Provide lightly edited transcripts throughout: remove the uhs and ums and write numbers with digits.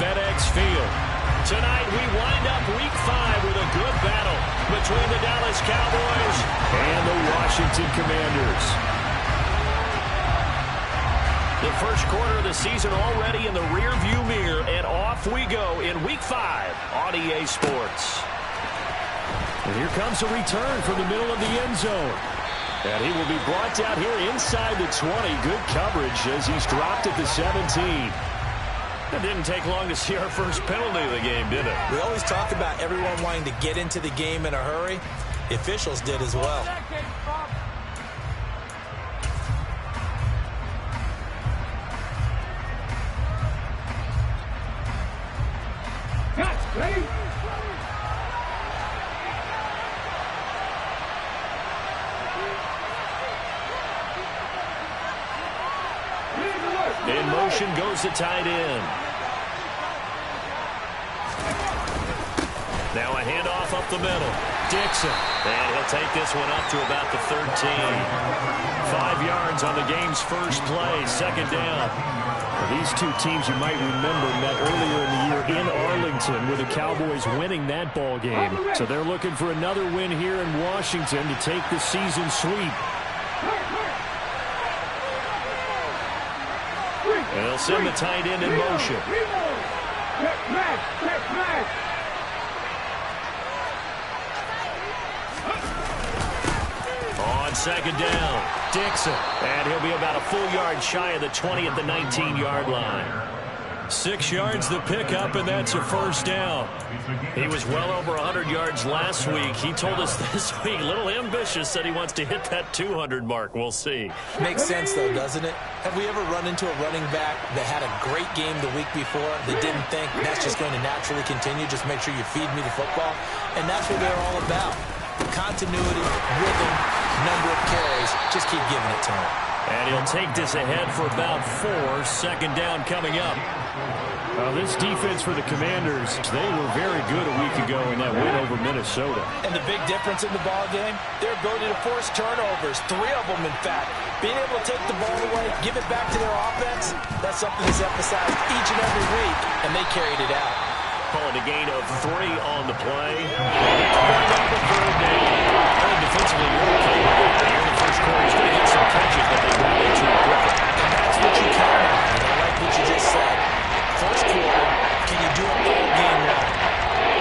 FedEx Field. Tonight we wind up Week 5 with a good battle between the Dallas Cowboys and the Washington Commanders. The first quarter of the season already in the rearview mirror, and off we go in Week 5 on EA Sports. And here comes a return from the middle of the end zone. And he will be brought down here inside the 20. Good coverage as he's dropped at the 17. It didn't take long to see our first penalty of the game, did it? We always talk about everyone wanting to get into the game in a hurry. The officials did as well. In motion goes the tight end. Now a handoff up the middle. Dixon. And he'll take this one up to about the 13. 5 yards on the game's first play. Second down. Well, these two teams you might remember met earlier in the year in Arlington with the Cowboys winning that ball game. So they're looking for another win here in Washington to take the season sweep. And they'll send the tight end in motion. On second down, Dixon. And he'll be about a full yard shy of the 20 at the 19-yard line. 6 yards the pickup, and that's a first down. He was well over 100 yards last week. He told us this week, a little ambitious, said he wants to hit that 200 mark. We'll see. Makes sense, though, doesn't it? Have we ever run into a running back that had a great game the week before that didn't think that's just going to naturally continue? Just make sure you feed me the football. And that's what they're all about. Continuity, rhythm, number of carries. Just keep giving it to him. And he'll take this ahead for about 4. Second down coming up. This defense for the Commanders, they were very good a week ago in that win over Minnesota. And the big difference in the ball game, their ability to force turnovers, 3 of them in fact. Being able to take the ball away, give it back to their offense, that's something that's emphasized each and every week, and they carried it out. Calling a gain of 3 on the play. Defensively, you're okay with it. Here in the first quarter, he's going to get some catches, but they got into it quickly. And that's what you count on. And I like what you just said. First quarter, can you do it all game long?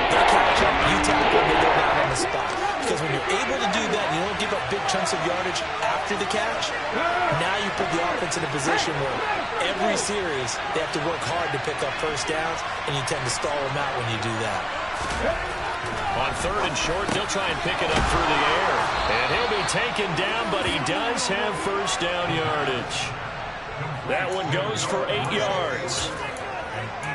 They catch up, you tackle, they go down on the spot. Because when you're able to do that, you don't give up big chunks of yardage after the catch, now you put the offense in a position where every series they have to work hard to pick up first downs, and you tend to stall them out when you do that. On third and short, they'll try and pick it up through the air. And he'll be taken down, but he does have first down yardage. That one goes for 8 yards.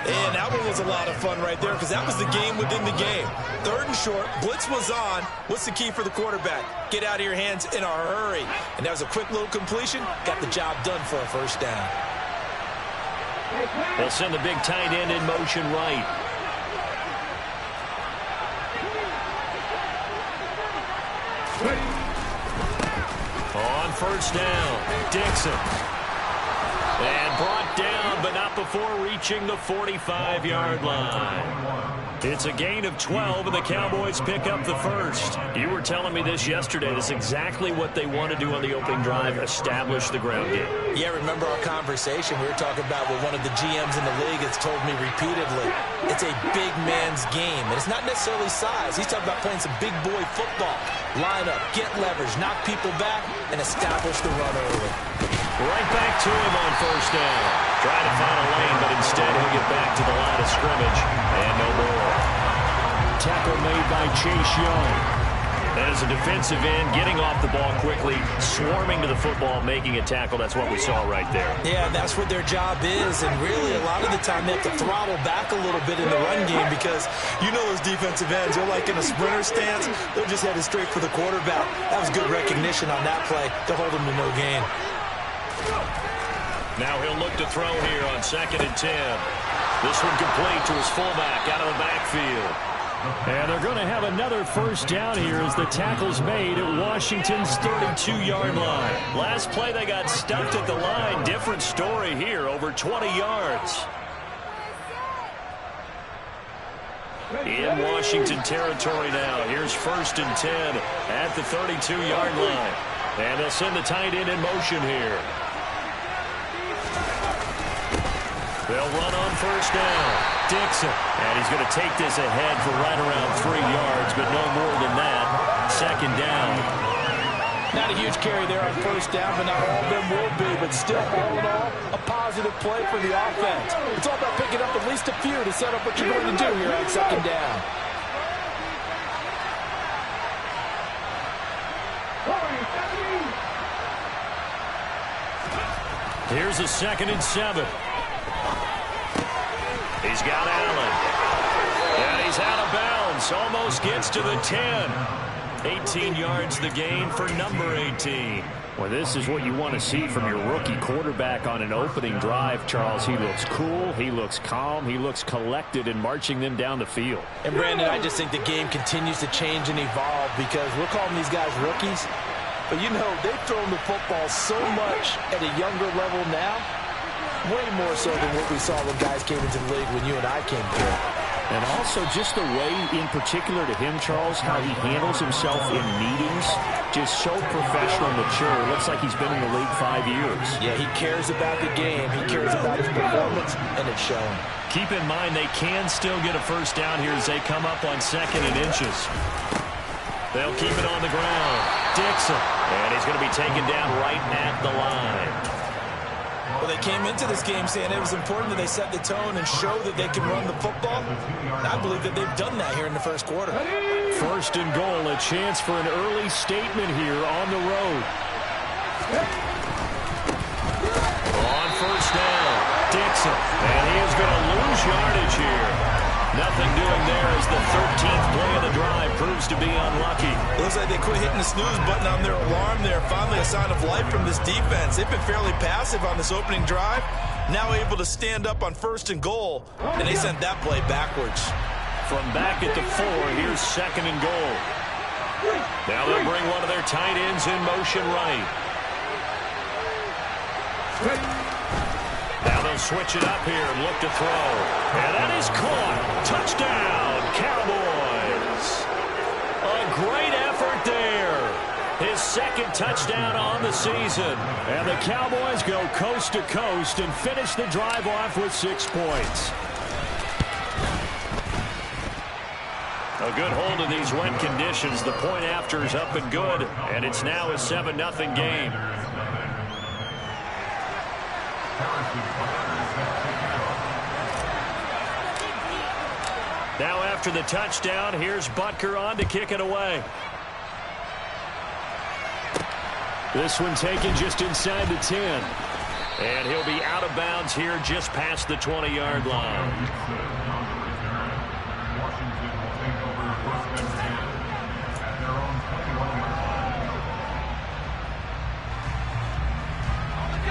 And that one was a lot of fun right there because that was the game within the game. Third and short, blitz was on. What's the key for the quarterback? Get out of your hands in a hurry. And that was a quick little completion. Got the job done for a first down. They'll send the big tight end in motion right. On first down, Dixon. And brought down, but not before reaching the 45-yard line. It's a gain of 12, and the Cowboys pick up the first. You were telling me this yesterday. This is exactly what they want to do on the opening drive, establish the ground game. Yeah, remember our conversation. We were talking about what one of the GMs in the league has told me repeatedly. It's a big man's game, and it's not necessarily size. He's talking about playing some big boy football. Line up, get leverage, knock people back, and establish the run early. Right back to him on first down. Trying to find a lane, but instead he'll get back to the line of scrimmage. And no more. Tackle made by Chase Young. And as a defensive end, getting off the ball quickly, swarming to the football, making a tackle. That's what we saw right there. Yeah, that's what their job is. And really, a lot of the time, they have to throttle back a little bit in the run game because you know those defensive ends, they're like in a sprinter stance. They're just headed straight for the quarterback. That was good recognition on that play to hold them to no gain. Now he'll look to throw here on 2nd and 10. This one complete to his fullback out of the backfield. And they're going to have another first down here as the tackle's made at Washington's 32-yard line. Last play they got stuffed at the line. Different story here, over 20 yards. in Washington territory now. Here's 1st and 10 at the 32-yard line. And they'll send the tight end in motion here. They'll run on 1st down. Dixon. And he's going to take this ahead for right around 3 yards, but no more than that. 2nd down. Not a huge carry there on 1st down, but not all of them will be. But still, all in all, a positive play for the offense. It's all about picking up at least a few to set up what you're going to do here on 2nd down. Here's a 2nd and 7. He's got Allen. And he's out of bounds. Almost gets to the 10. 18 yards the gain for number 18. Well, this is what you want to see from your rookie quarterback on an opening drive, Charles. He looks cool. He looks calm. He looks collected in marching them down the field. And, Brandon, I just think the game continues to change and evolve because we're calling these guys rookies. But, you know, they've thrown the football so much at a younger level now, way more so than what we saw when guys came into the league when you and I came through. And also just the way, in particular to him, Charles, how he handles himself in meetings, just so professional, mature. Looks like he's been in the league 5 years. Yeah, he cares about the game. He cares about his performance, and it's showing. Keep in mind they can still get a 1st down here as they come up on 2nd and inches. They'll keep it on the ground. Dixon. And he's going to be taken down right at the line. Well, they came into this game saying it was important that they set the tone and show that they can run the football. And I believe that they've done that here in the 1st quarter. 1st and goal, a chance for an early statement here on the road. On 1st down, Dixon. And he is going to lose yardage here. Nothing doing there as the 13th play of the drive proves to be unlucky. Looks like they quit hitting the snooze button on their alarm there. Finally a sign of life from this defense. They've been fairly passive on this opening drive. Now able to stand up on 1st and goal. And they sent that play backwards. From back at the 4, here's 2nd and goal. Now they'll bring one of their tight ends in motion right. Now they'll switch it up here and look to throw. And that is caught. Touchdown, Cowboys. A great effort there. His 2nd touchdown on the season. And the Cowboys go coast to coast and finish the drive off with 6 points. A good hold of these wet conditions. The point after is up and good. And it's now a 7-0 game. Now after the touchdown, here's Butker on to kick it away. This one taken just inside the 10. And he'll be out of bounds here just past the 20-yard line.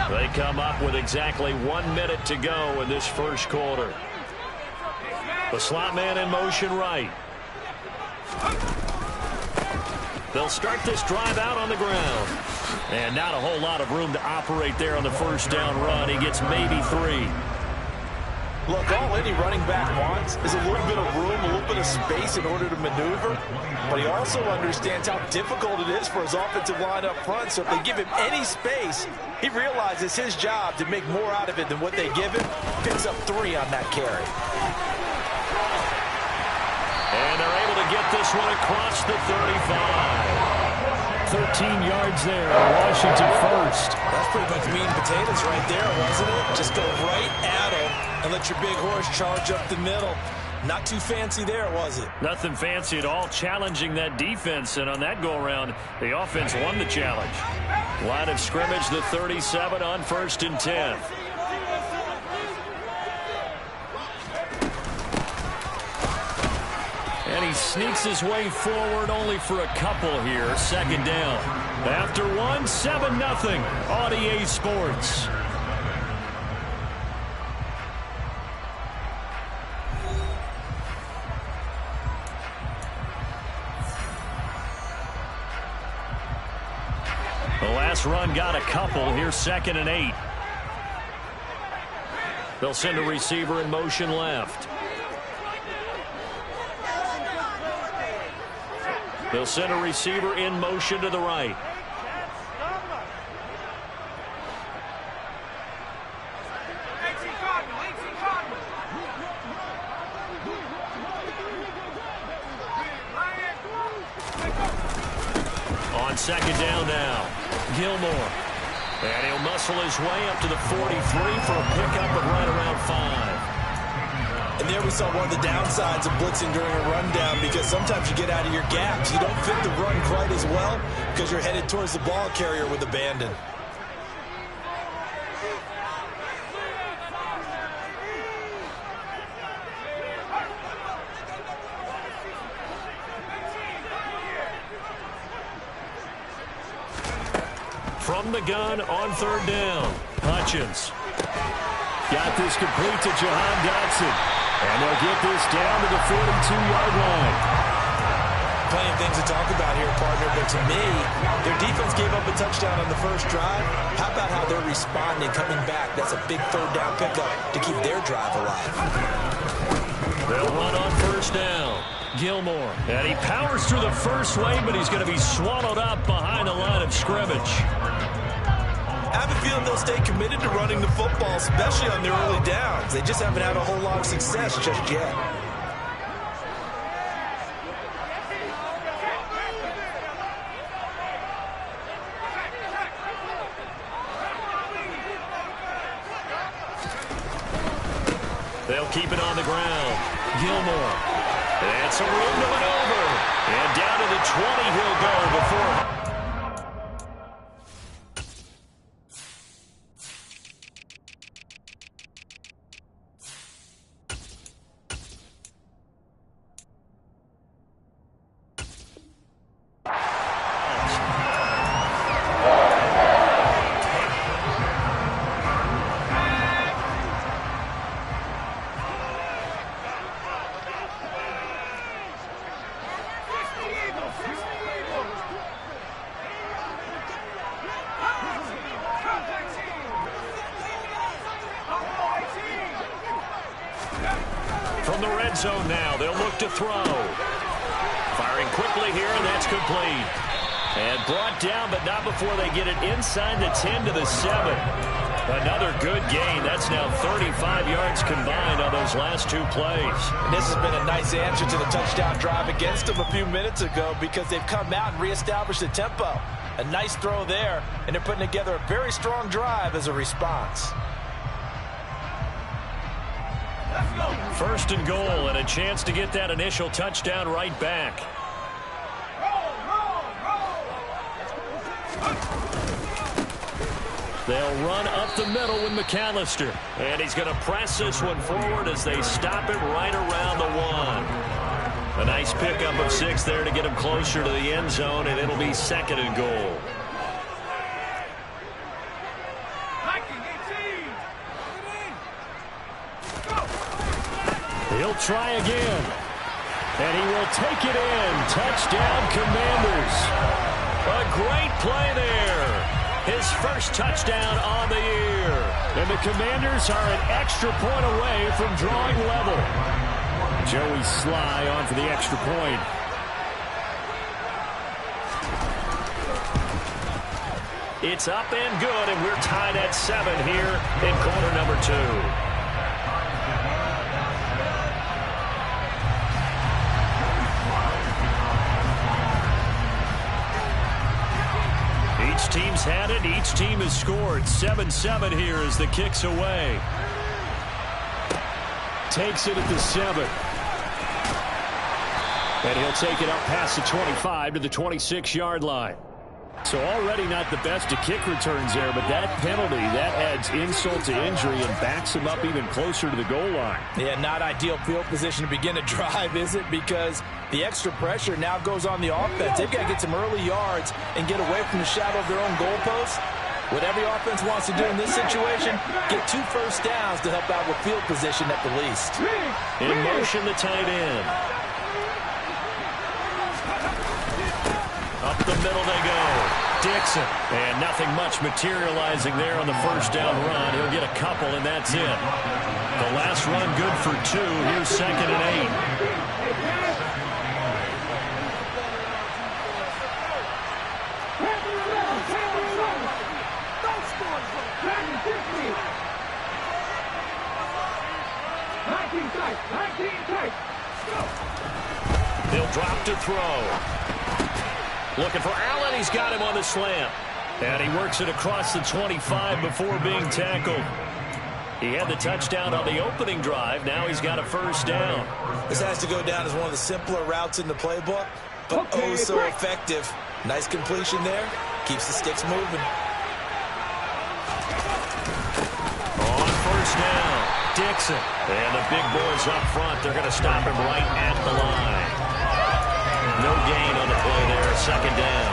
They come up with exactly 1 minute to go in this 1st quarter. The slot man in motion right. They'll start this drive out on the ground. And not a whole lot of room to operate there on the 1st down run. He gets maybe 3. Look, all any running back wants is a little bit of room, a little bit of space in order to maneuver. But he also understands how difficult it is for his offensive line up front. So if they give him any space, he realizes his job to make more out of it than what they give him. Picks up 3 on that carry. And they're able to get this one across the 35. 13 yards there. Washington 1st. That's pretty much meat and potatoes right there, wasn't it? Just go right at him and let your big horse charge up the middle. Not too fancy there, was it? Nothing fancy at all, challenging that defense. And on that go-around, the offense won the challenge. Line of scrimmage, the 37 on 1st and 10. And he sneaks his way forward only for a couple here. 2nd down. After 1, 7-0. On EA Sports. The last run got a couple. Here's 2nd and 8. They'll send a receiver in motion left. They'll send a receiver in motion to the right. On second down now, Gilmore. And he'll muscle his way up to the 43 for a pickup of right around 5. And there we saw one of the downsides of blitzing during a rundown, because sometimes you get out of your gaps. You don't fit the run quite as well because you're headed towards the ball carrier with abandon. From the gun on third down, Hutchins. Got this complete to Jahan Dotson. And they'll get this down to the 42-yard line. Plenty of things to talk about here, partner, but to me, their defense gave up a touchdown on the first drive. How about how they're responding, coming back? That's a big third down pickup to keep their drive alive. They'll run on first down. Gilmore. And he powers through the first wave, but he's going to be swallowed up behind the line of scrimmage. I have a feeling they'll stay committed to running the football, especially on their early downs. They just haven't had a whole lot of success just yet. They'll keep it on the ground. Gilmore. And some room to maneuver. And down to the 20 he'll go before... From the red zone now, they'll look to throw. Firing quickly here, and that's complete. And brought down, but not before they get it inside the 10 to the 7. Another good gain. That's now 35 yards combined on those last two plays. And this has been a nice answer to the touchdown drive against them a few minutes ago, because they've come out and reestablished the tempo. A nice throw there, and they're putting together a very strong drive as a response. First and goal, and a chance to get that initial touchdown right back. They'll run up the middle with McAllister. And he's going to press this one forward as they stop it right around the 1. A nice pickup of 6 there to get him closer to the end zone, and it'll be second and goal. He'll try again. And he will take it in. Touchdown, Commanders. A great play there. His first touchdown on the year. And the Commanders are an extra point away from drawing level. Joey Sly on for the extra point. It's up and good, and we're tied at 7 here in quarter number 2. Each team's had it. Each team has scored. 7-7 here as the kick's away. Takes it at the 7. And he'll take it up past the 25 to the 26-yard line. So already not the best of kick returns there, but that penalty, that adds insult to injury and backs him up even closer to the goal line. Yeah, not ideal field position to begin a drive, is it? Because the extra pressure now goes on the offense. They've got to get some early yards and get away from the shadow of their own goalposts. What every offense wants to do in this situation, get 2 first downs to help out with field position at the least. In motion, the tight end. Up the middle they go. Dixon. And nothing much materializing there on the first down run. He'll get a couple, and that's it. The last run good for 2. Here's second and 8. They'll drop to throw. Looking for Allen. He's got him on the slant. And he works it across the 25 before being tackled. He had the touchdown on the opening drive. Now he's got a first down. This has to go down as one of the simpler routes in the playbook, but oh so effective. Nice completion there. Keeps the sticks moving. On first down, Dixon. And the big boys up front. They're going to stop him right at the line. No gain on the play there. Second down.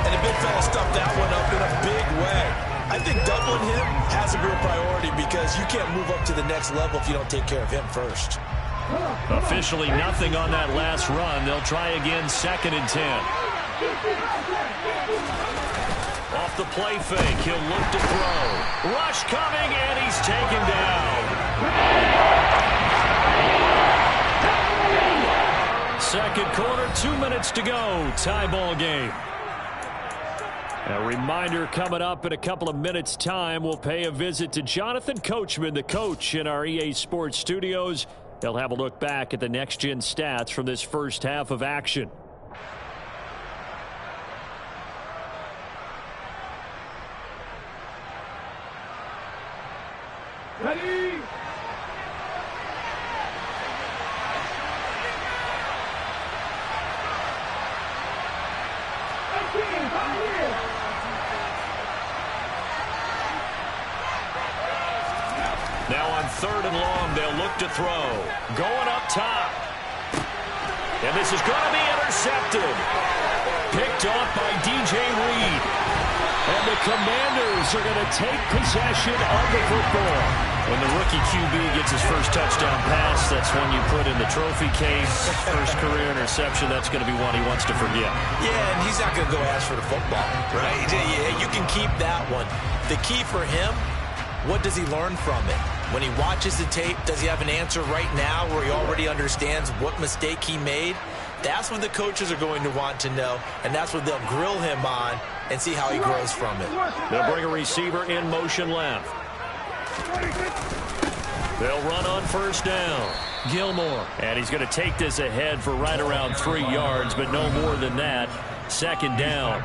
And the big fella stuffed that one up in a big way. I think doubling him has to be a priority because you can't move up to the next level if you don't take care of him first. Officially nothing on that last run. They'll try again, 2nd and 10. Off the play fake, he'll look to throw. Rush coming, and he's taken down. Second quarter, 2 minutes to go. Tie ball game. A reminder coming up in a couple of minutes' time. We'll pay a visit to Jonathan Coachman, the coach in our EA Sports studios. They'll have a look back at the next-gen stats from this first half of action. Ready? Now on 3rd and long, they'll look to throw. Going up top. And this is going to be intercepted. Picked off by DJ Reed. And the Commanders are going to take possession of the football. When the rookie QB gets his first touchdown pass, that's one you put in the trophy case. First career interception, that's going to be one he wants to forget. Yeah, and he's not going to go ask for the football, right? Yeah, you can keep that one. The key for him, what does he learn from it? When he watches the tape, does he have an answer right now where he already understands what mistake he made? That's what the coaches are going to want to know, and that's what they'll grill him on and see how he grows from it. They'll bring a receiver in motion left. They'll run on first down. Gilmore. And he's going to take this ahead for right around 3 yards, but no more than that. Second down.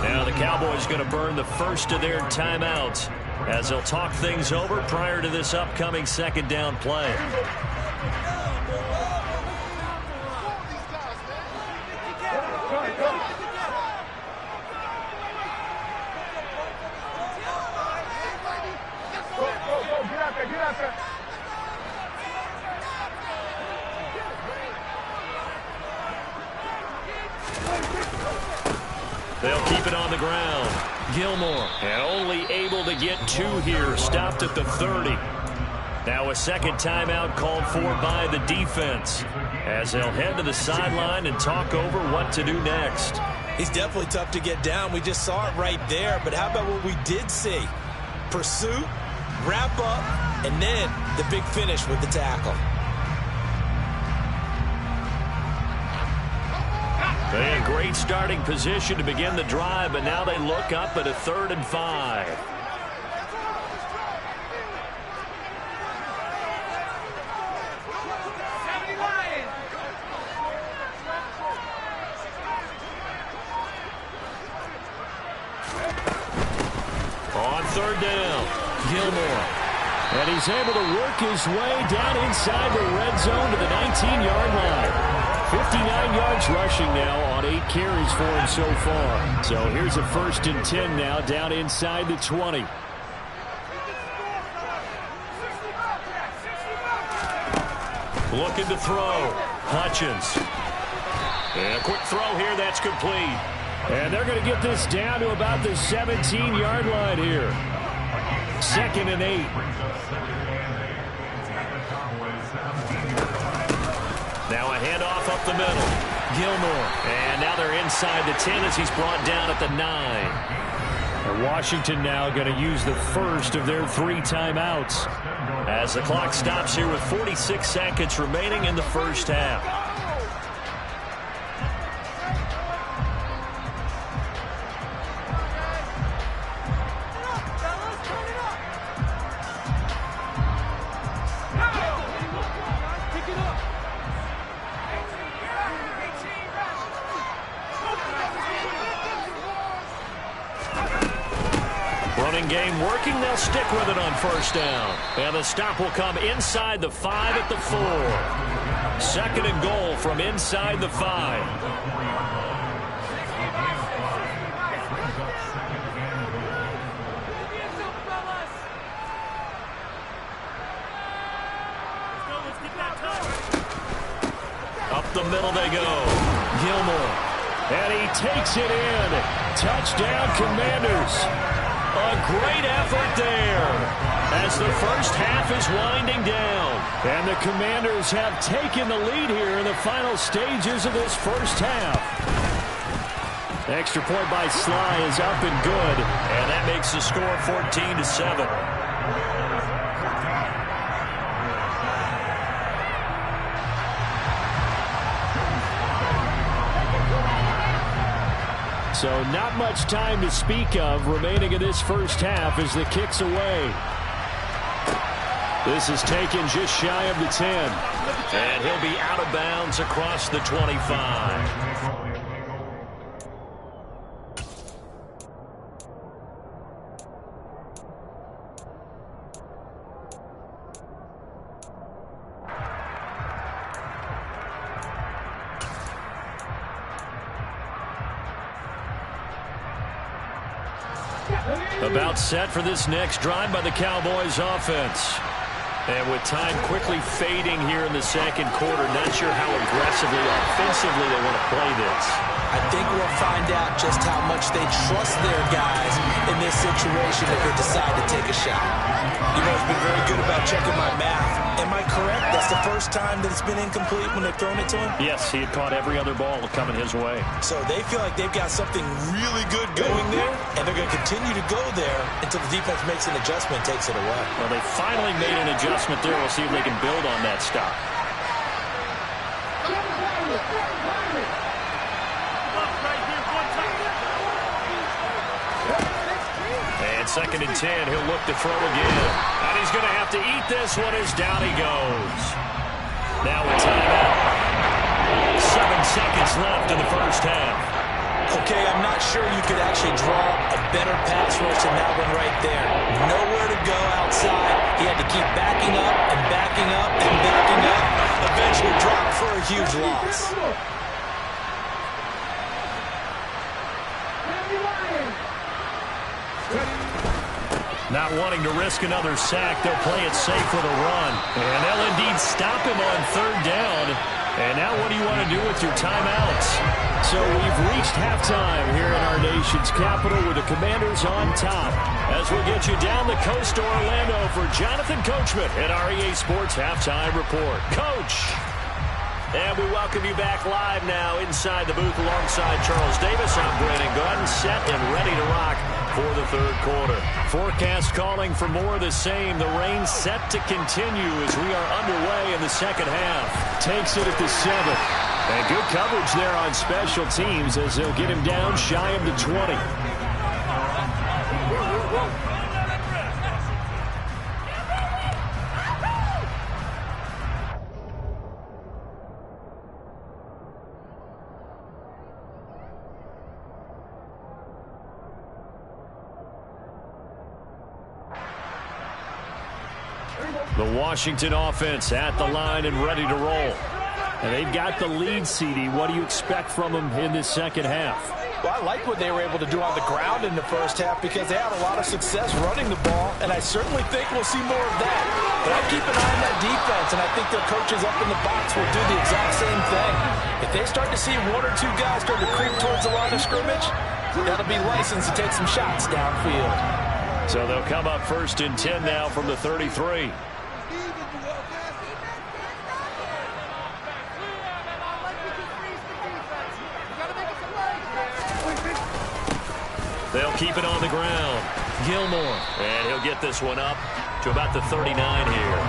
Now the Cowboys going to burn the first of their timeouts as they'll talk things over prior to this upcoming second down play. They'll keep it on the ground. Gilmore, and only able to get 2 here. Stopped at the 30. Now a second timeout called for by the defense as they'll head to the sideline and talk over what to do next. He's definitely tough to get down. We just saw it right there. But how about what we did see? Pursuit, wrap up, and then the big finish with the tackle. They had great starting position to begin the drive, but now they look up at a 3rd and 5. On 3rd down, Gilmore. And he's able to work his way down inside the red zone to the 19-yard line. 59 yards rushing now on 8 carries for him so far. So here's a 1st and 10 now down inside the 20. Looking to throw. Hutchins. And a quick throw here. That's complete. And they're going to get this down to about the 17-yard line here. 2nd and 8. Now a handoff up the middle. Gilmore. And now they're inside the 10 as he's brought down at the 9. And Washington now going to use the first of their 3 timeouts as the clock stops here with 46 seconds remaining in the first half. game working. They'll stick with it on first down. And the stop will come inside the 5 at the 4. 2nd and goal from inside the 5. Up the middle they go. Gilmore. And he takes it in. Touchdown, Commanders. A great effort there as the first half is winding down. And the Commanders have taken the lead here in the final stages of this first half. Extra point by Sly is up and good. And that makes the score 14-7. So not much time to speak of remaining in this first half as the kick's away. This is taken just shy of the 10. And he'll be out of bounds across the 25. About set for this next drive by the Cowboys offense. And with time quickly fading here in the second quarter, not sure how aggressively, offensively they want to play this. I think we'll find out just how much they trust their guys in this situation if they decide to take a shot. You've always been very good about checking my math. Am I correct? That's the first time that it's been incomplete when they've thrown it to him? Yes, he had caught every other ball coming his way. So they feel like they've got something really good going there, and they're going to continue to go there until the defense makes an adjustment and takes it away. Well, they finally made an adjustment there. We'll see if they can build on that stop. And 2nd and 10, he'll look to throw again. And he's going to have to eat this one as down he goes. Now a timeout. 7 seconds left in the first half. Okay, I'm not sure you could actually draw a better pass rush than that one right there. Nowhere to go outside. He had to keep backing up and backing up and backing up. Eventually dropped for a huge loss. Not wanting to risk another sack, they'll play it safe with a run. And they'll indeed stop him on 3rd down. And now what do you want to do with your timeouts? So we've reached halftime here in our nation's capital with the Commanders on top. As we'll get you down the coast to Orlando for Jonathan Coachman at our EA Sports Halftime Report. Coach! And we welcome you back live now inside the booth alongside Charles Davis. I'm Brandon Gaudin, set and ready to rock for the 3rd quarter. Forecast calling for more of the same. The rain set to continue as we are underway in the second half. Takes it at the 7. And good coverage there on special teams as they'll get him down shy of the 20. The Washington offense at the line and ready to roll. And they've got the lead, CD. What do you expect from them in this second half? Well, I like what they were able to do on the ground in the first half because they had a lot of success running the ball, and I certainly think we'll see more of that. But I keep an eye on that defense, and I think their coaches up in the box will do the exact same thing. If they start to see 1 or 2 guys start to creep towards the line of scrimmage, that'll be licensed to take some shots downfield. So they'll come up 1st and 10 now from the 33. They'll keep it on the ground. Gilmore. And he'll get this one up to about the 39 here.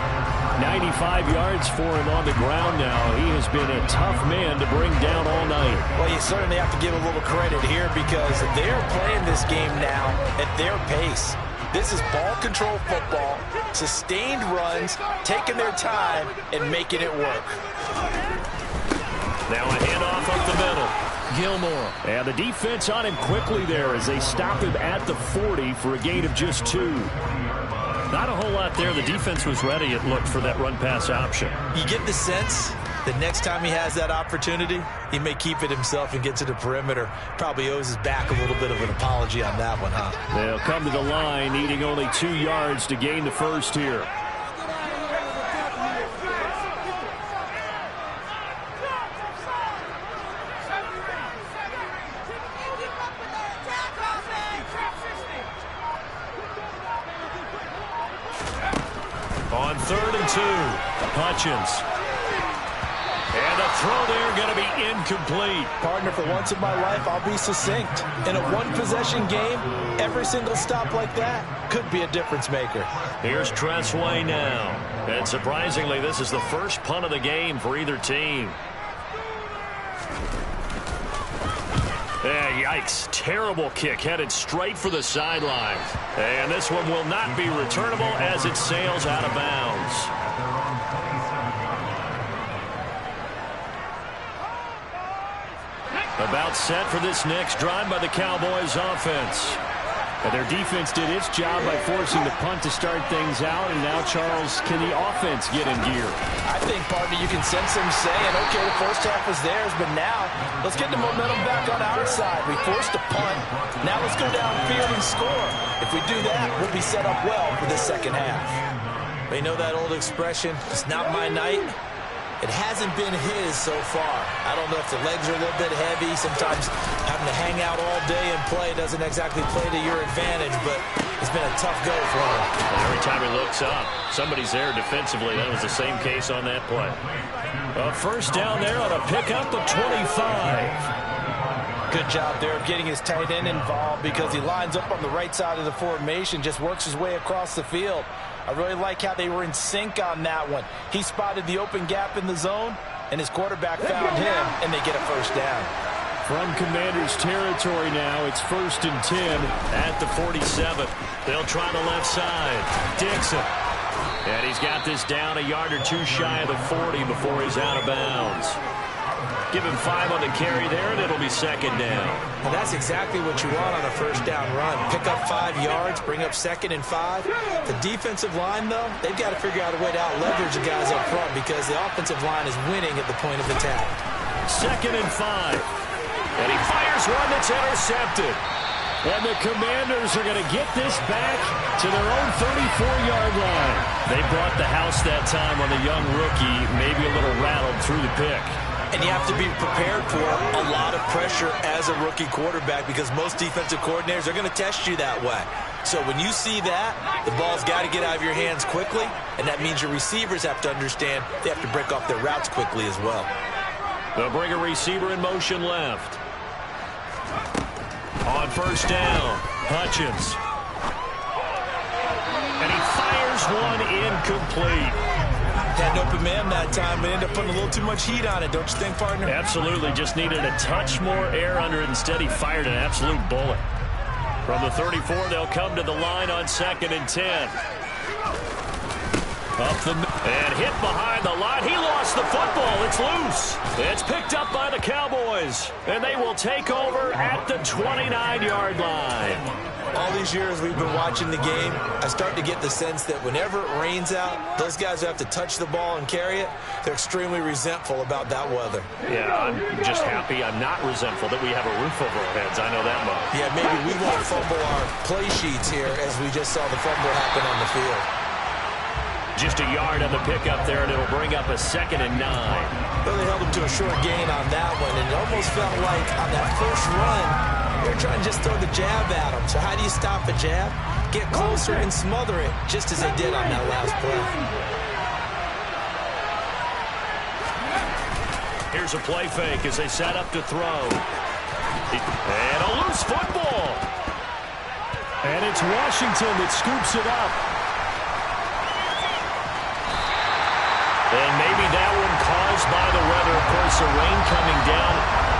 95 yards for him on the ground now. He has been a tough man to bring down all night. Well, you certainly have to give a little credit here because they're playing this game now at their pace. This is ball control football, sustained runs, taking their time, and making it work. Now a handoff up the middle. Gilmore. And the defense on him quickly there as they stop him at the 40 for a gain of just 2. Not a whole lot there. The defense was ready, it looked, for that run-pass option. You get the sense that next time he has that opportunity, he may keep it himself and get to the perimeter. Probably owes his back a little bit of an apology on that one, huh? They'll come to the line, needing only 2 yards to gain the first here. On 3rd and 2, Hutchins. And the throw there going to be incomplete. Partner, for once in my life, I'll be succinct. In a one-possession game, every single stop like that could be a difference maker. Here's Tressway now. And surprisingly, this is the first punt of the game for either team. Yikes. Terrible kick headed straight for the sideline. And this one will not be returnable as it sails out of bounds. About set for this next drive by the Cowboys offense. And their defense did its job by forcing the punt to start things out. And now, Charles, can the offense get in gear? I think, partner, you can sense them saying, okay, the first half was theirs, but now let's get the momentum back on our side. We forced a punt. Now let's go downfield and score. If we do that, we'll be set up well for the second half. You know that old expression, it's not my night? It hasn't been his so far. I don't know if the legs are a little bit heavy. Sometimes having to hang out all day and play doesn't exactly play to your advantage, but it's been a tough go for him. And every time he looks up, somebody's there defensively. That was the same case on that play. A first down there on a pickup of 25. Good job there of getting his tight end involved because he lines up on the right side of the formation, just works his way across the field. I really like how they were in sync on that one. He spotted the open gap in the zone, and his quarterback found him, and they get a first down. From Commanders territory now, it's 1st and 10 at the 47. They'll try the left side. Dixon. And he's got this down a yard or 2 shy of the 40 before he's out of bounds. Give him 5 on the carry there, and it'll be 2nd down. Well, that's exactly what you want on a first down run. Pick up 5 yards, bring up 2nd and 5. The defensive line, though, they've got to figure out a way to out-leverage the guys up front because the offensive line is winning at the point of attack. 2nd and 5. And he fires one that's intercepted. And the Commanders are going to get this back to their own 34-yard line. They brought the house that time on the young rookie, maybe a little rattled through the pick. And you have to be prepared for a lot of pressure as a rookie quarterback because most defensive coordinators are going to test you that way. So when you see that, the ball's got to get out of your hands quickly, and that means your receivers have to understand they have to break off their routes quickly as well. They'll bring a receiver in motion left. On first down, Hutchins. And he fires one incomplete. Had an open man that time, but ended up putting a little too much heat on it, don't you think, partner? Absolutely. Just needed a touch more air under it. Instead, he fired an absolute bullet. From the 34, they'll come to the line on 2nd and 10. And hit behind the line. He lost the football. It's loose. It's picked up by the Cowboys. And they will take over at the 29-yard line. All these years we've been watching the game, I start to get the sense that whenever it rains out, those guys who have to touch the ball and carry it, they're extremely resentful about that weather. Yeah, I'm just happy I'm not resentful that we have a roof over our heads. I know that much. Yeah, maybe we won't fumble our play sheets here as we just saw the fumble happen on the field. Just a yard on the pickup there, and it'll bring up a 2nd and 9. Well, they held him to a short gain on that one, and it almost felt like on that first run, they were trying to just throw the jab at him. So how do you stop a jab? Get closer and smother it, just as they did on that last play. Here's a play fake as they set up to throw. And a loose football. And it's Washington that scoops it up. And maybe that one caused by the weather. Of course, the rain coming down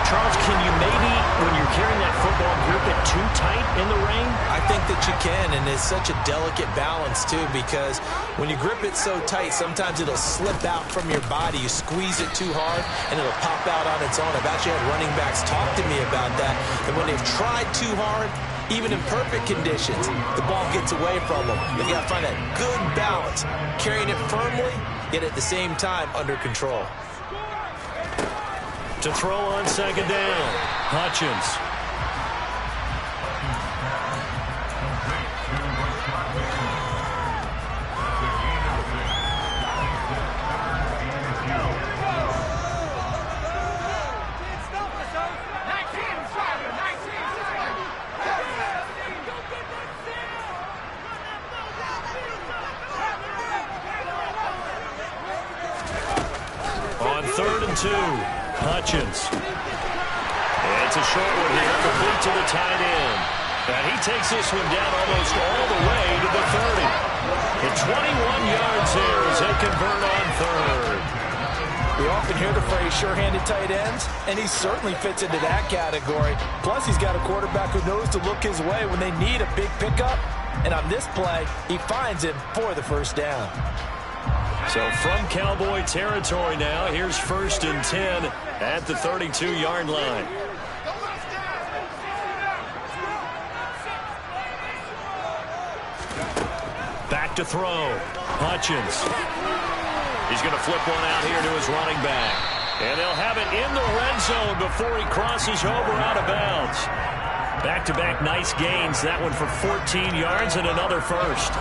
Charles, can you maybe, when you're carrying that football, grip it too tight in the rain? I think that you can, and it's such a delicate balance, too, because when you grip it so tight, sometimes it'll slip out from your body. You squeeze it too hard, and it'll pop out on its own. I've actually had running backs talk to me about that, and when they've tried too hard, even in perfect conditions, the ball gets away from them. They've got to find that good balance, carrying it firmly, yet at the same time under control. To throw on second down, Hutchins. On 3rd and 2. Hutchins. And it's a short one here, complete to the tight end. And he takes this one down almost all the way to the 30. The 21 yards here as they convert on 3rd. We often hear the phrase sure-handed tight ends, and he certainly fits into that category. Plus, he's got a quarterback who knows to look his way when they need a big pickup. And on this play, he finds him for the first down. So from Cowboy territory now, here's 1st and 10 at the 32-yard line. Back to throw. Hutchins. He's going to flip one out here to his running back. And they'll have it in the red zone before he crosses over out of bounds. Back-to-back nice gains. That one for 14 yards and another first.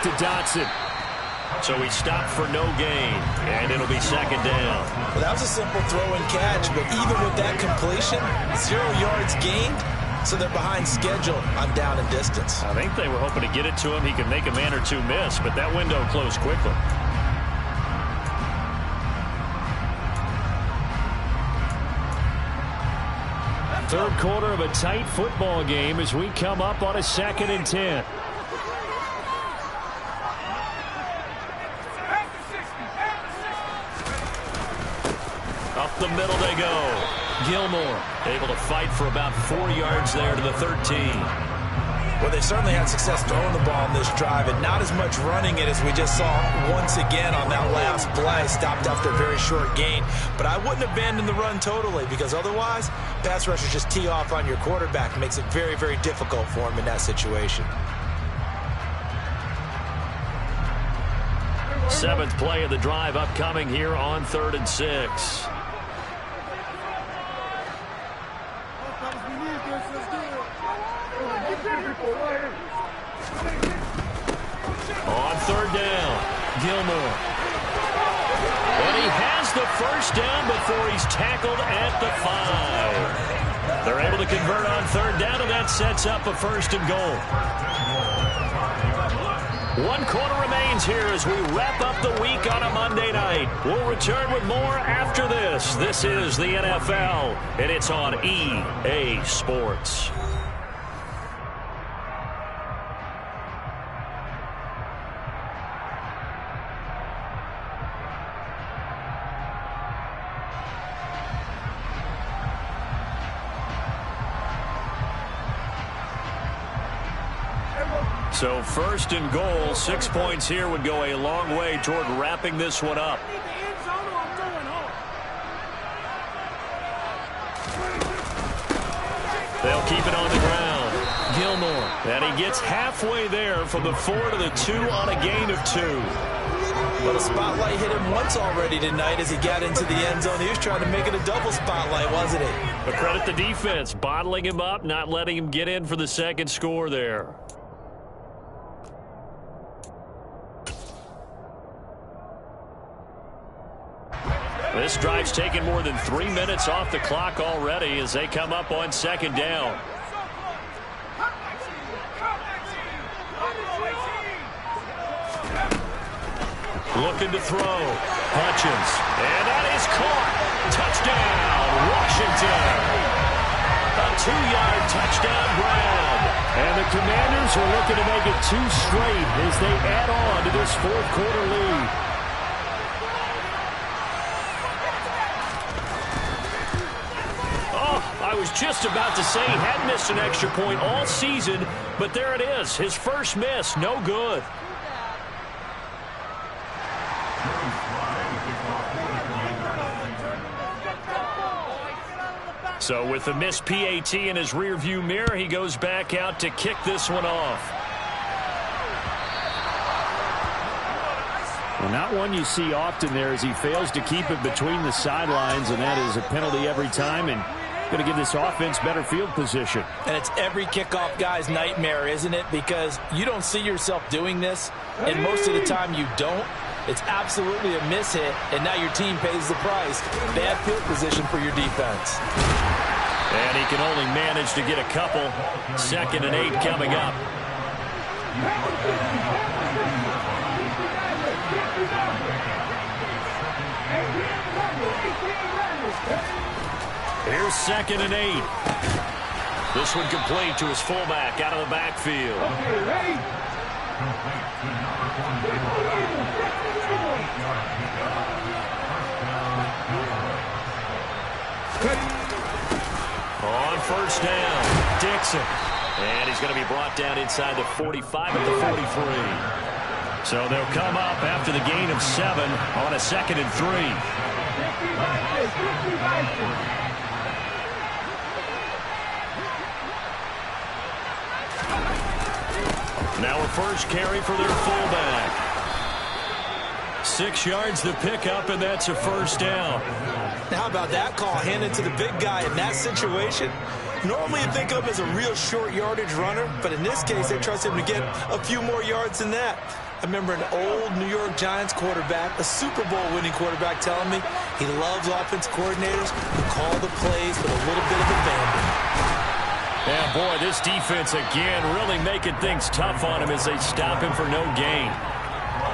To Dotson. So he stopped for no gain, and it'll be second down. Well, that was a simple throw and catch, but even with that completion, 0 yards gained, so they're behind schedule on down and distance. I think they were hoping to get it to him. He could make a man or two miss, but that window closed quickly. Third quarter of a tight football game as we come up on a 2nd and 10. Up the middle they go. Gilmore able to fight for about 4 yards there to the 13. Well, they certainly had success throwing the ball in this drive, and not as much running it as we just saw once again on that last play. Stopped after a very short gain. But I wouldn't abandon the run totally, because otherwise, pass rushers just tee off on your quarterback. It makes it very, very difficult for him in that situation. 7th play of the drive upcoming here on 3rd and 6. On 3rd down, Gilmore. And he has the first down before he's tackled at the 5. They're able to convert on 3rd down, and that sets up a 1st and goal. 1 quarter remains here as we wrap up the week on a Monday night. We'll return with more after this. This is the NFL, and it's on EA Sports. So 1st and goal, 6 points here would go a long way toward wrapping this one up. They'll keep it on the ground. Gilmore, and he gets halfway there from the 4 to the 2 on a gain of 2. Well, the spotlight hit him once already tonight as he got into the end zone. He was trying to make it a double spotlight, wasn't he? But credit the defense, bottling him up, not letting him get in for the second score there. This drive's taken more than 3 minutes off the clock already as they come up on 2nd down. Looking to throw. Hutchins. And that is caught. Touchdown, Washington. A 2-yard touchdown grab. And the Commanders are looking to make it 2 straight as they add on to this fourth quarter lead. Oh, I was just about to say he hadn't missed an extra point all season, but there it is. His first miss, no good. So with the missed PAT in his rearview mirror, he goes back out to kick this one off. Well, not one you see often there as he fails to keep it between the sidelines, and that is a penalty every time, and going to give this offense better field position. And it's every kickoff guy's nightmare, isn't it? Because you don't see yourself doing this, and most of the time you don't. It's absolutely a miss hit, and now your team pays the price. Bad field position for your defense. And he can only manage to get a couple. 2nd and 8 coming up. Here's 2nd and 8. This one complete to his fullback out of the backfield. On first down, Dixon. And he's going to be brought down inside the 45 at the 43. So they'll come up after the gain of 7 on a 2nd and 3. Now a first carry for their fullback. 6 yards the pickup, and that's a first down. How about that call handed to the big guy in that situation? Normally you think of him as a real short yardage runner, but in this case they trust him to get a few more yards than that. I remember an old New York Giants quarterback, a Super Bowl winning quarterback, telling me he loves offense coordinators who call the plays with a little bit of abandon. Yeah, boy, this defense again really making things tough on him as they stop him for no gain.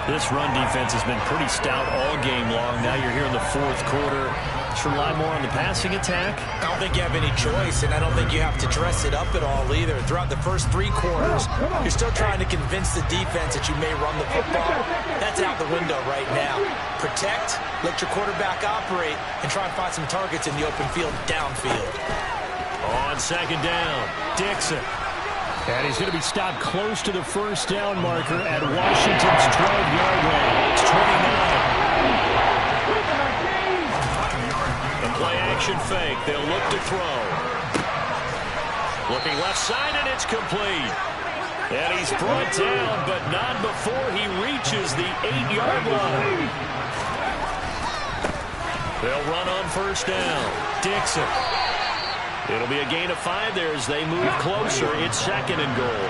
This run defense has been pretty stout all game long. Now you're here in the fourth quarter. Just rely more on the passing attack. I don't think you have any choice, and I don't think you have to dress it up at all either. Throughout the first 3 quarters, you're still trying to convince the defense that you may run the football. That's out the window right now. Protect, let your quarterback operate, and try and find some targets in the open field downfield. On 2nd down, Dixon. And he's going to be stopped close to the first down marker at Washington's 12-yard line. It's 29. The play-action fake. They'll look to throw. Looking left side, and it's complete. And he's brought down, but not before he reaches the 8-yard line. They'll run on first down. Dixon. It'll be a gain of 5 there as they move closer. It's 2nd and goal.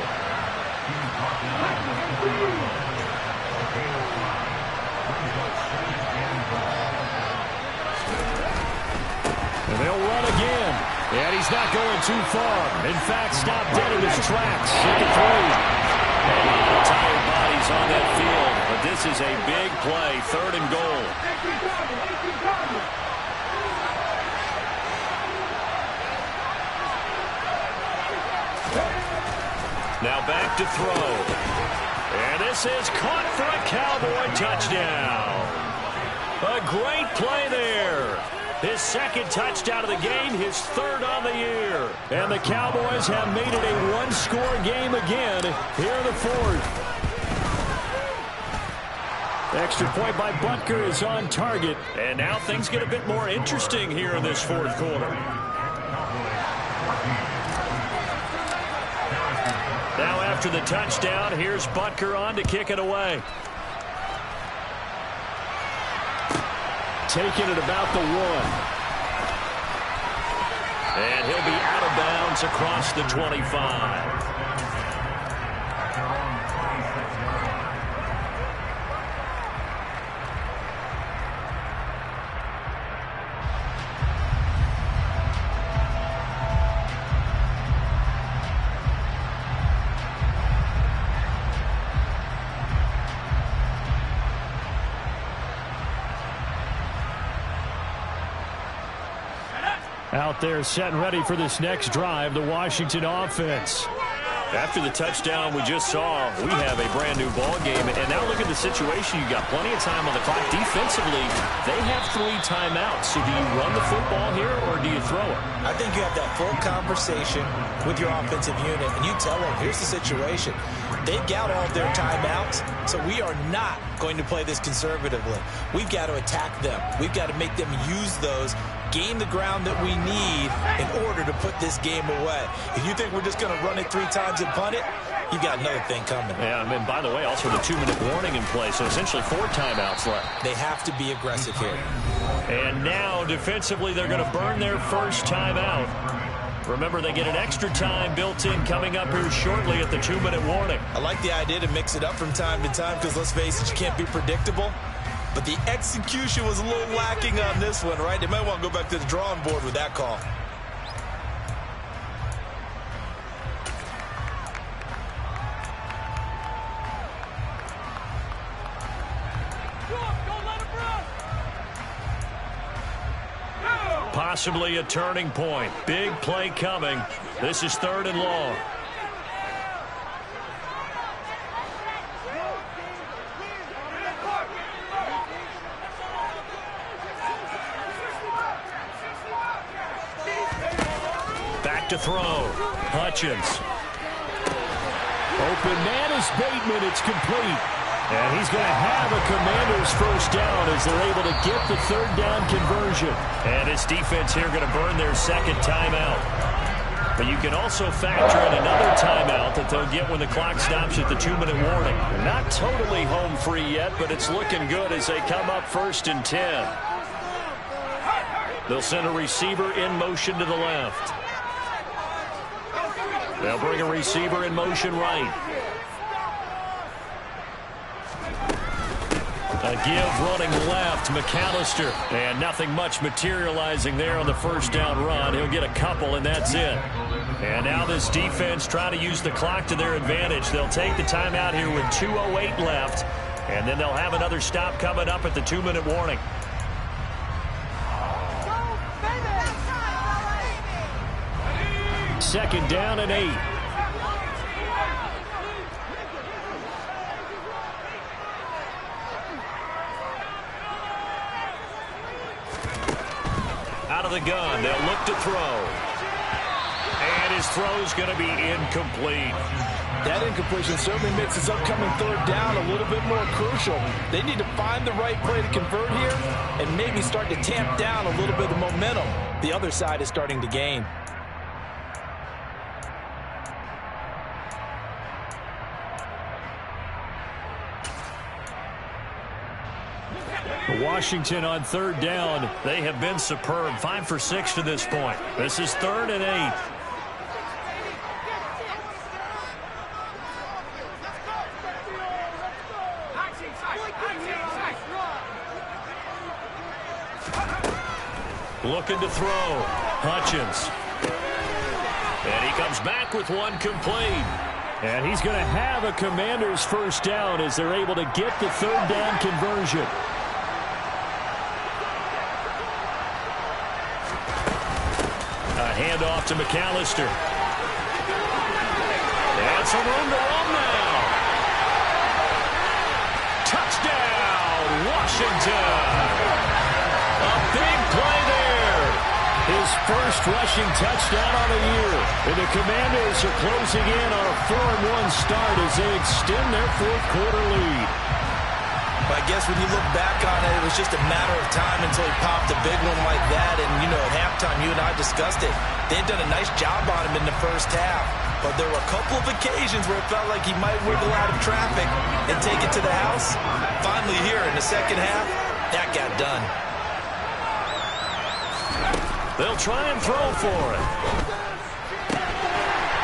And they'll run again. And he's not going too far. In fact, stopped dead in his tracks. 2nd 3. A lot of tired bodies on that field. But this is a big play. 3rd and goal. Now back to throw. And this is caught for a Cowboy touchdown. A great play there. His 2nd touchdown of the game, his 3rd on the year. And the Cowboys have made it a one-score game again here in the 4th. Extra point by Butker is on target. And now things get a bit more interesting here in this 4th quarter. Now after the touchdown, here's Butker on to kick it away. Taking it about the 1. And he'll be out of bounds across the 25. Out there set and ready for this next drive, the Washington offense. After the touchdown we just saw, we have a brand new ball game. And now look at the situation. You got plenty of time on the clock. Defensively, they have 3 timeouts. So do you run the football here or do you throw it? I think you have that full conversation with your offensive unit, and you tell them, here's the situation. They've got all of their timeouts, so we are not going to play this conservatively. We've got to attack them. We've got to make them use those, gain the ground that we need in order to put this game away. If you think we're just going to run it 3 times and punt it, you've got another thing coming. Yeah, and by the way, also the 2-minute warning in play, so essentially 4 timeouts left. They have to be aggressive here. And now, defensively, they're going to burn their first timeout. Remember, they get an extra time built in coming up here shortly at the 2-minute warning. I like the idea to mix it up from time to time because, let's face it, you can't be predictable. But the execution was a little lacking on this one, right? They might want to go back to the drawing board with that call. Possibly a turning point. Big play coming. This is 3rd and long. Back to throw. Hutchins. Open man is Bateman. It's complete. And he's going to have a Commanders first down as they're able to get the 3rd down conversion. And his defense here going to burn their 2nd timeout. But you can also factor in another timeout that they'll get when the clock stops at the 2-minute warning. Not totally home free yet, but it's looking good as they come up 1st and 10. They'll send a receiver in motion to the left. They'll bring a receiver in motion right. A give running left, McAllister. And nothing much materializing there on the first down run. He'll get a couple, and that's it. And now this defense trying to use the clock to their advantage. They'll take the timeout here with 2:08 left. And then they'll have another stop coming up at the 2-minute warning. Second down and 8. Out of the gun, they'll look to throw. And his throw's going to be incomplete. That incompletion certainly makes this upcoming 3rd down a little bit more crucial. They need to find the right play to convert here and maybe start to tamp down a little bit of the momentum the other side is starting to gain. Washington on 3rd down. They have been superb. 5 for 6 to this point. This is 3rd and 8. Looking to throw. Hutchins. And he comes back with one complete. And he's going to have a Commanders first down as they're able to get the 3rd down conversion. Handoff to McAllister. And some room to run now. Touchdown, Washington. A big play there. His first rushing touchdown on the year. And the Commanders are closing in on a 4-1 start as they extend their 4th quarter lead. I guess when you look back on it, it was just a matter of time until he popped a big one like that. And, you know, at halftime, you and I discussed it. They'd done a nice job on him in the first half. But there were a couple of occasions where it felt like he might wiggle out of traffic and take it to the house. Finally here in the second half, that got done. They'll try and throw for it.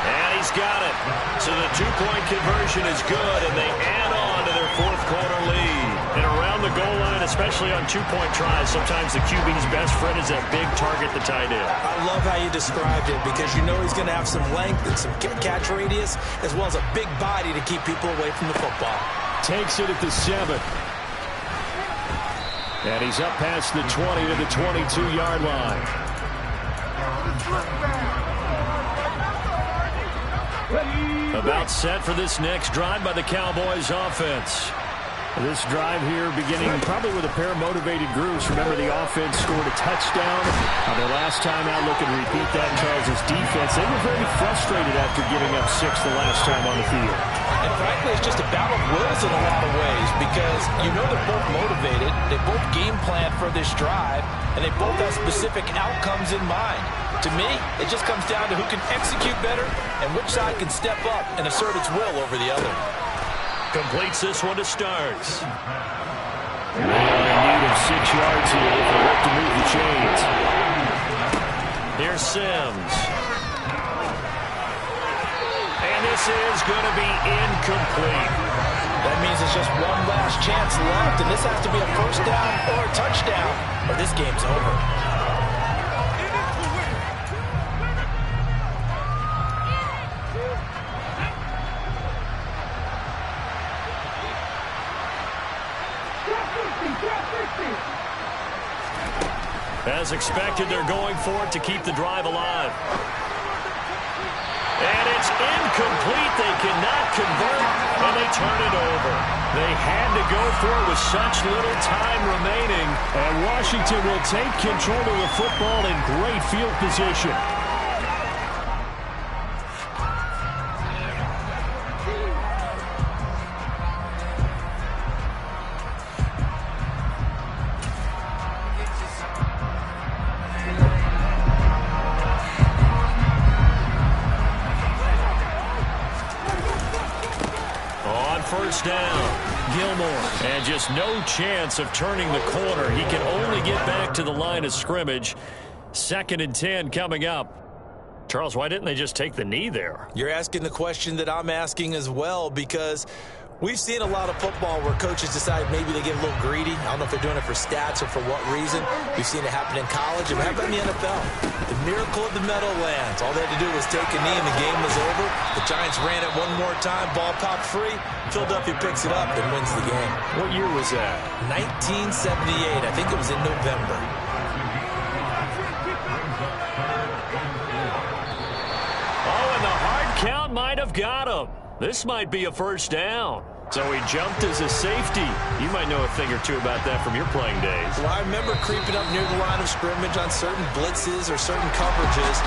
And he's got it. So the 2-point conversion is good, and they add on to their 4th quarter lead. And around the goal line, especially on 2-point tries, sometimes the QB's best friend is that big target, the tight end. I love how you described it because you know he's going to have some length and some catch radius as well as a big body to keep people away from the football. Takes it at the 7. And he's up past the 20 to the 22-yard line. About set for this next drive by the Cowboys offense. This drive here beginning probably with a pair of motivated groups. Remember, the offense scored a touchdown. Their last time out, looking to repeat that in Charles' defense. They were very frustrated after giving up 6 the last time on the field. And frankly, it's just a battle of wills in a lot of ways because you know they're both motivated. They both game plan for this drive, and they both have specific outcomes in mind. To me, it just comes down to who can execute better and which side can step up and assert its will over the other. Completes this one to Starks. They are in need of 6 yards here if they look to move the chains. Here's Sims. And this is going to be incomplete. That means it's just one last chance left, and this has to be a first down or a touchdown, or this game's over. As expected, they're going for it to keep the drive alive. And it's incomplete. They cannot convert, and they turn it over. They had to go for it with such little time remaining. And Washington will take control of the football in great field position. First down, Gilmore. And just no chance of turning the corner. He can only get back to the line of scrimmage. 2nd and 10 coming up. Charles, why didn't they just take the knee there? You're asking the question that I'm asking as well, because we've seen a lot of football where coaches decide maybe they get a little greedy. I don't know if they're doing it for stats or for what reason. We've seen it happen in college, and it happened in the NFL. The miracle of the Meadowlands. All they had to do was take a knee, and the game was over. The Giants ran it one more time. Ball popped free. Philadelphia picks it up and wins the game. What year was that? 1978. I think it was in November. Oh, and the hard count might have got him. This might be a first down. So he jumped as a safety. You might know a thing or two about that from your playing days. Well, I remember creeping up near the line of scrimmage on certain blitzes or certain coverages.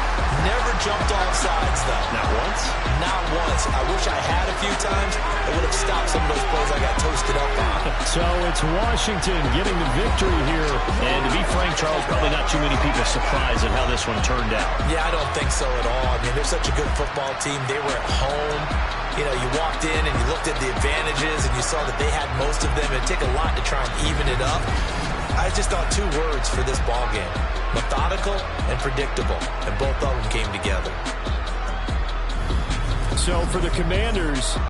Never jumped off sides, though. Not once? Not once. I wish I had a few times. I would have stopped some of those plays I got toasted up on. So it's Washington getting the victory here. And to be frank, Charles, probably not too many people surprised at how this one turned out. Yeah, I don't think so at all. I mean, they're such a good football team. They were at home. You know, you walked in and you looked at the advantages and you saw that they had most of them. It'd take a lot to try and even it up. I just thought 2 words for this ball game: methodical and predictable. And both of them came together. So for the Commanders,